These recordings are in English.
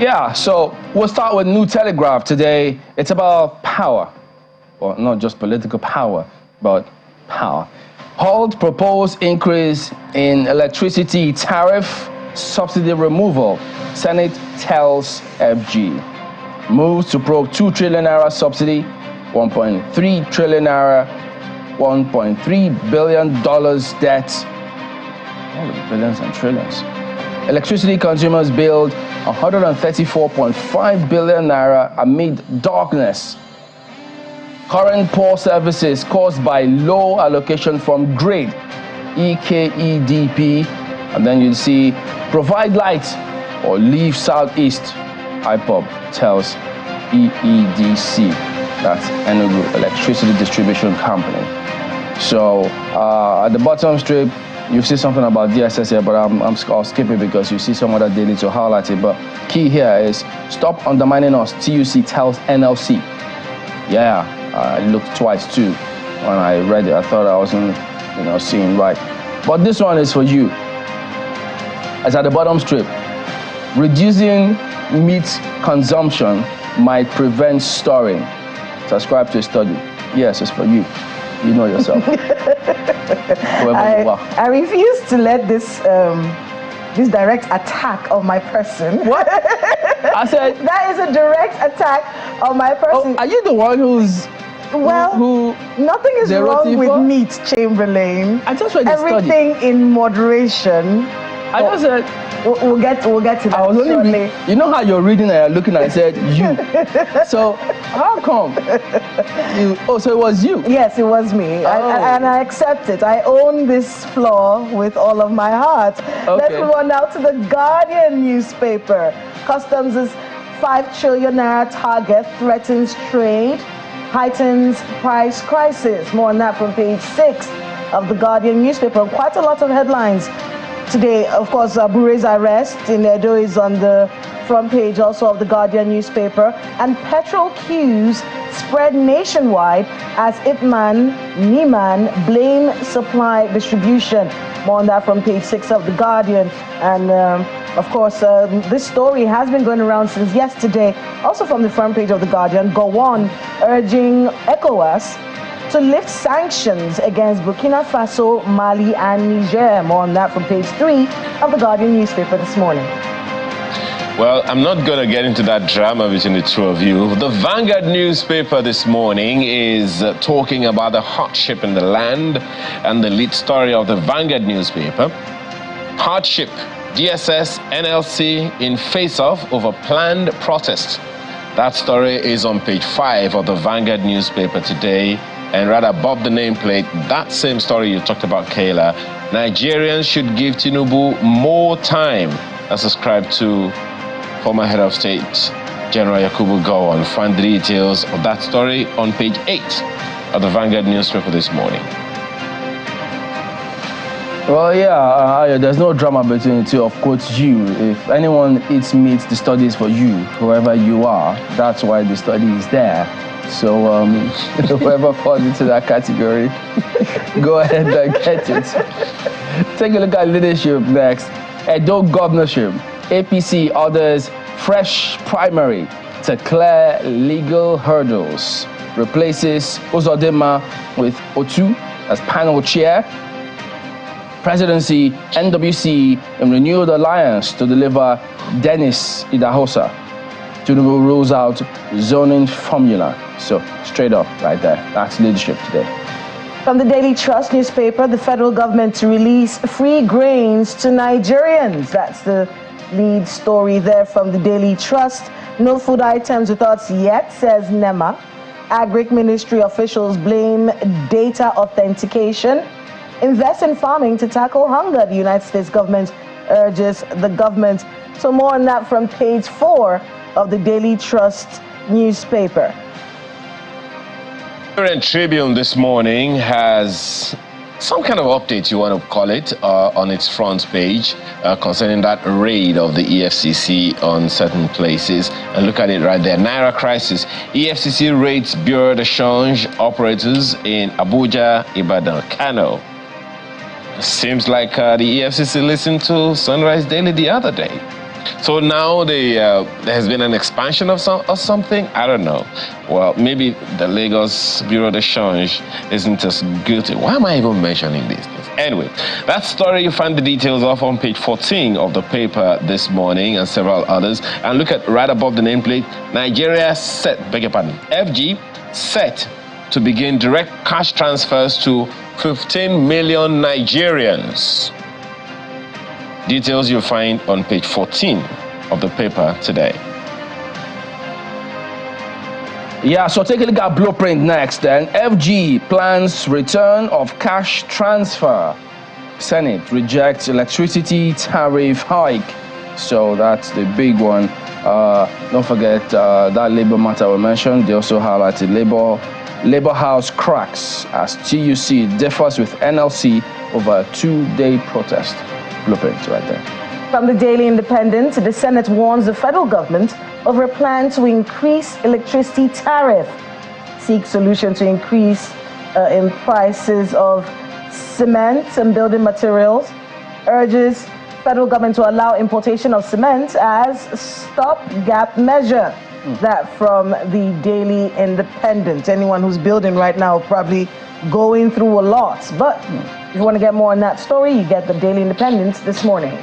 Yeah, so we'll start with New Telegraph today. It's about power. Well, not just political power, but power. Halt proposed increase in electricity tariff, subsidy removal. Senate tells FG. Moves to probe 2 trillion naira subsidy, 1.3 trillion naira, $1.3 billion debt. All the billions and trillions. Electricity consumers billed 134.5 billion naira amid darkness. Current poor services caused by low allocation from grid, EKEDP, and then you see provide light or leave southeast, IPOB tells EEDC, that's Enugu Electricity Distribution Company. So at the bottom strip, you see something about DSS here, but I'll skip it because you see some other daily to highlight it. But key here is stop undermining us, TUC tells NLC. Yeah, I looked twice too when I read it. I thought I wasn't, seeing right. But this one is for you. It's at the bottom strip. Reducing meat consumption might prevent storing. Subscribe to a study. Yes, it's for you. You know yourself. I refuse to let this this direct attack of my person. What? I said that is a direct attack of my person. Oh, are you the one who's nothing is wrong with meat, Chamberlain. I just read the everything study. In moderation. I just said we'll get to that. I was only you know how you're reading and you're looking and I said you. So how come? So it was you? Yes, it was me. Oh. And I accept it. I own this flaw with all of my heart. Okay. Let's move on now to the Guardian newspaper. Customs' 5 trillion naira target threatens trade, heightens price crisis. More on that from page 6 of the Guardian newspaper. Quite a lot of headlines today. Of course, Bure's arrest in Edo is on the front page also of the Guardian newspaper. And petrol queues spread nationwide as Ipman, Niman blame supply distribution. More on that from page 6 of the Guardian. And of course, this story has been going around since yesterday. Also from the front page of the Guardian, Gowon urging ECOWAS to lift sanctions against Burkina Faso, Mali, and Niger. More on that from page 3 of the Guardian newspaper this morning. Well, I'm not going to get into that drama between the two of you. The Vanguard newspaper this morning is talking about the hardship in the land, and the lead story of the Vanguard newspaper. Hardship, DSS, NLC in face-off over planned protest. That story is on page 5 of the Vanguard newspaper today. And right above the nameplate, that same story you talked about, Kayla, Nigerians should give Tinubu more time. That's ascribed to former head of state, General Yakubu Gowon. Find the details of that story on page 8 of the Vanguard newspaper this morning. Well, yeah, there's no drama between the two. Of course, you. If anyone eats meat, the study is for you, whoever you are. That's why the study is there. So whoever falls into that category, go ahead and get it. Take a look at leadership next. Edo governorship. APC orders fresh primary to clear legal hurdles. Replaces Uzodinma with Otu as panel chair. Presidency, NWC in renewed alliance to deliver Dennis Idahosa. Tinubu rules out zoning formula. So straight up right there. That's leadership today. From the Daily Trust newspaper, the federal government to release free grains to Nigerians. That's the lead story there from the Daily Trust. No food items without yet, says NEMA. Agric Ministry officials blame data authentication. Invest in farming to tackle hunger, the United States government urges the government. So more on that from page 4 of the Daily Trust newspaper. Nigerian Tribune this morning has some kind of update, you want to call it, on its front page concerning that raid of the EFCC on certain places. And look at it right there. Naira crisis. EFCC raids Bureau de Change operators in Abuja, Ibadan, Kano. Seems like the EFCC listened to Sunrise Daily the other day. So now there has been an expansion of something? I don't know. Well, maybe the Lagos Bureau de Change isn't as good. Why am I even mentioning these things? Anyway, that story you find the details of on page 14 of the paper this morning and several others. And look at right above the nameplate, Nigeria set, beg your pardon, FG set to begin direct cash transfers to 15 million Nigerians. Details you'll find on page 14 of the paper today. Yeah, so take a look at blueprint next then. FG plans return of cash transfer. Senate rejects electricity tariff hike. So that's the big one. Don't forget that labor matter we mentioned. They also highlighted labor house cracks as TUC differs with NLC over a 2-day protest. Blueprint right there. From the Daily Independent, the Senate warns the federal government over a plan to increase electricity tariff, seek solution to increase in prices of cement and building materials, urges federal government to allow importation of cement as stopgap measure. That from the Daily Independent. Anyone who's building right now probably going through a lot. But if you want to get more on that story, you get the Daily Independent this morning.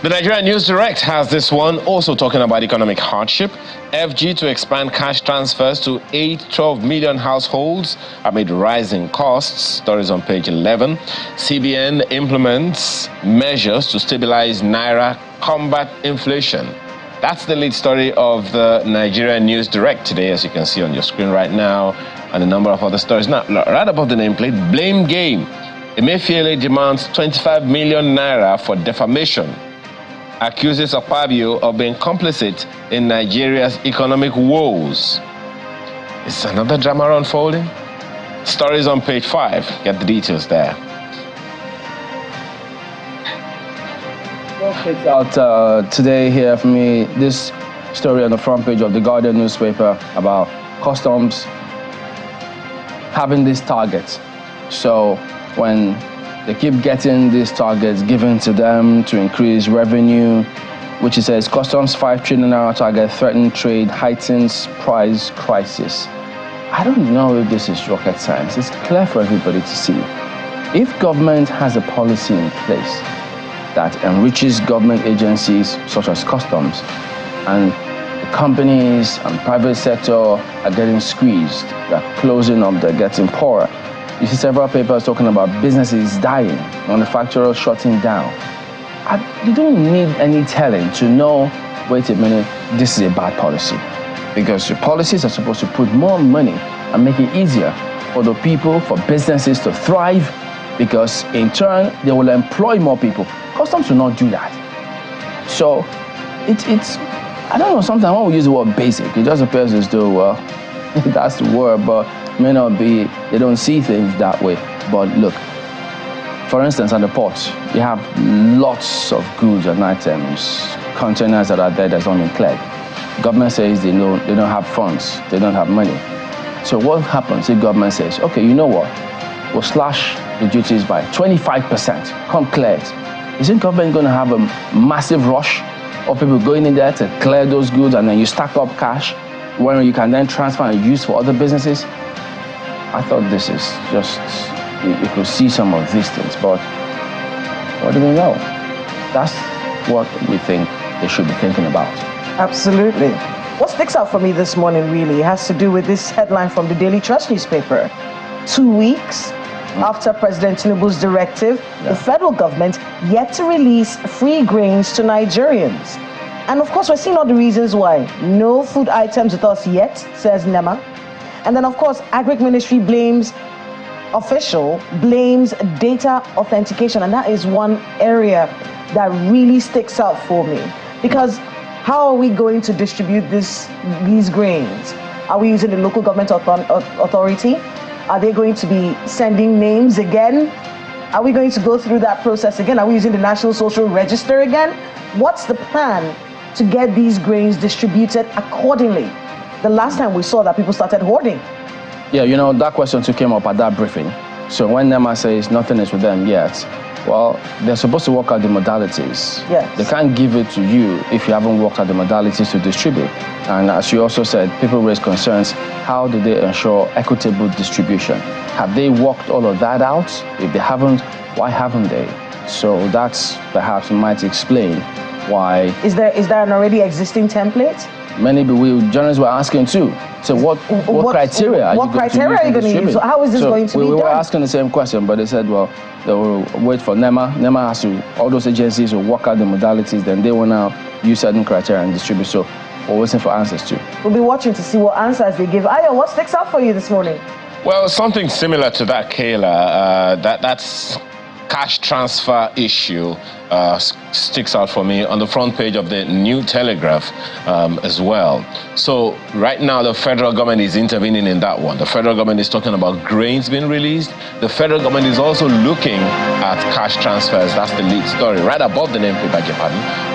The Nigerian News Direct has this one also talking about economic hardship. FG to expand cash transfers to 12 million households amid rising costs. Stories on page 11. CBN implements measures to stabilize Naira, combat inflation. That's the lead story of the Nigerian News Direct today, as you can see on your screen right now, and a number of other stories. Now, right above the nameplate, blame game. Emefiele demands 25 million naira for defamation. Accuses Akpabio of being complicit in Nigeria's economic woes. Is another drama unfolding? Stories on page 5. Get the details there. Picked out today here for me this story on the front page of the Guardian newspaper about customs having these targets. So when they keep getting these targets given to them to increase revenue, which it says customs 5 trillion naira target threaten trade, heightens price crisis. I don't know if this is rocket science. It's clear for everybody to see. If government has a policy in place that enriches government agencies such as customs, and the companies and private sector are getting squeezed, they're closing up, they're getting poorer. You see several papers talking about businesses dying, manufacturers shutting down. You don't need any telling to know, wait a minute, this is a bad policy. Because your policies are supposed to put more money and make it easier for the people, for businesses to thrive, because in turn, they will employ more people. Customs will not do that. So it's I don't know, sometimes when we use the word basic, it just appears as though, well, that's the word, but may not be, they don't see things that way. But look, for instance, at the ports, you have lots of goods and items, containers that are there that's not been cleared. Government says they don't have funds, they don't have money. So what happens if government says, okay, you know what, we'll slash the duties by 25%, come clear it. Isn't government going to have a massive rush of people going in there to clear those goods, and then you stack up cash where you can then transfer and use for other businesses? I thought this is just, you could see some of these things, but what do we know? That's what we think they should be thinking about. Absolutely. What sticks out for me this morning really has to do with this headline from the Daily Trust newspaper. 2 weeks after President Tinubu's directive, the federal government yet to release free grains to Nigerians. And of course, we're seeing all the reasons why. No food items with us yet, says NEMA. And then, of course, Agric Ministry blames data authentication. And that is one area that really sticks out for me. Because how are we going to distribute these grains? Are we using the local government authority? Are they going to be sending names again? Are we going to go through that process again? Are we using the National Social Register again? What's the plan to get these grains distributed accordingly? The last time we saw that, people started hoarding. Yeah, you know, that question too came up at that briefing. So when NEMA says nothing is with them yet, Well, they're supposed to work out the modalities. Yes. They can't give it to you if you haven't worked out the modalities to distribute. And as you also said, people raise concerns. How do they ensure equitable distribution? Have they worked all of that out? If they haven't, why haven't they? So that's perhaps might explain why. Is there an already existing template? Many journalists were asking too. So what criteria are you going to use? So how is this going to be done? We were asking the same question, but they said, well, they will wait for NEMA. NEMA has to, all those agencies will work out the modalities, then they will now use certain criteria and distribute. So we're waiting for answers too. We'll be watching to see what answers they give. Ayo, what sticks out for you this morning? Well, something similar to that, Kayla. That's cash transfer issue sticks out for me on the front page of the New Telegraph as well. So right now the federal government is intervening in that one. The federal government is talking about grains being released. The federal government is also looking at cash transfers. That's the lead story right above the name,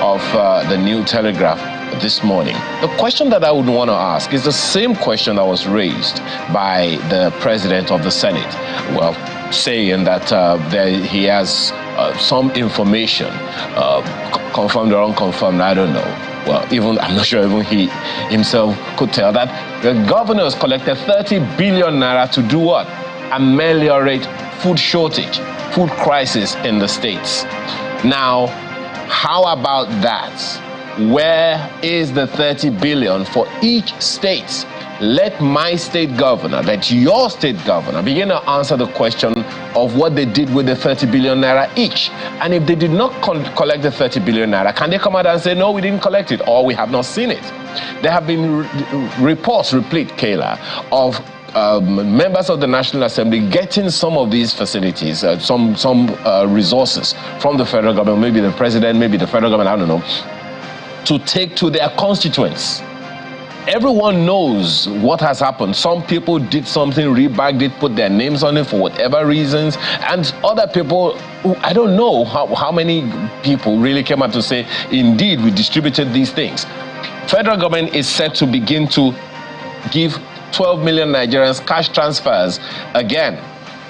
of the New Telegraph this morning. The question that I would want to ask is the same question that was raised by the president of the Senate. Well, saying that he has some information, confirmed or unconfirmed, I don't know. Well, I'm not sure even he himself could tell that the governors collected 30 billion naira to do what? Ameliorate food shortage, food crisis in the states. Now, how about that? Where is the 30 billion for each state? Let my state governor, let your state governor begin to answer the question of what they did with the 30 billion naira each. And if they did not collect the 30 billion naira, can they come out and say, no, we didn't collect it, or we have not seen it? There have been reports, replete, Kayla, of members of the National Assembly getting some of these facilities, some resources from the federal government, maybe the president, maybe the federal government, I don't know, to take to their constituents. Everyone knows what has happened. Some people did something, rebagged it, put their names on it for whatever reasons, and other people, I don't know how many people really came out to say, indeed, we distributed these things. Federal government is set to begin to give 12 million Nigerians cash transfers again.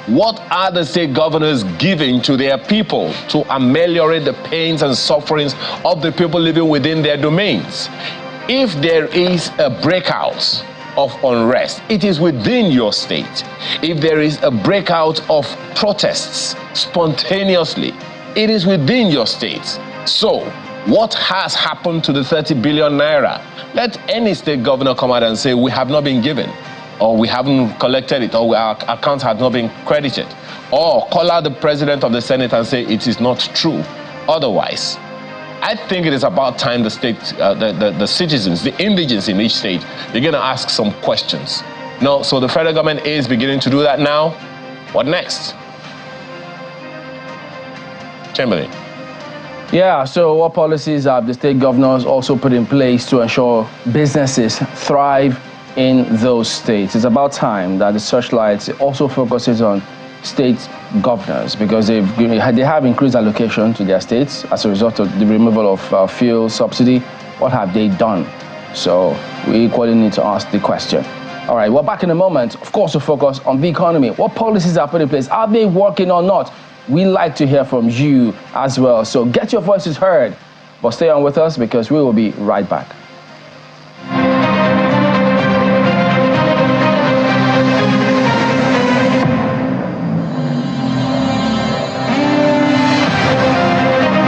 What are the state governors giving to their people to ameliorate the pains and sufferings of the people living within their domains? If there is a breakout of unrest, it is within your state. If there is a breakout of protests spontaneously, it is within your state. So, what has happened to the 30 billion naira? Let any state governor come out and say, we have not been given, or we haven't collected it, or our accounts have not been credited, or call out the president of the Senate and say it is not true. Otherwise, I think it is about time the state, the citizens, the indigents in each state, they're going to ask some questions. No, so the federal government is beginning to do that now. What next? Chamberlain. Yeah, so what policies have the state governors also put in place to ensure businesses thrive in those states? It's about time that the searchlight also focuses on state governors, because they have increased allocation to their states as a result of the removal of fuel subsidy. What have they done? So we equally need to ask the question. All right, we're back in a moment. Of course, we'll focus on the economy. What policies are put in place? Are they working or not? We like to hear from you as well. So get your voices heard. But stay on with us, because we will be right back.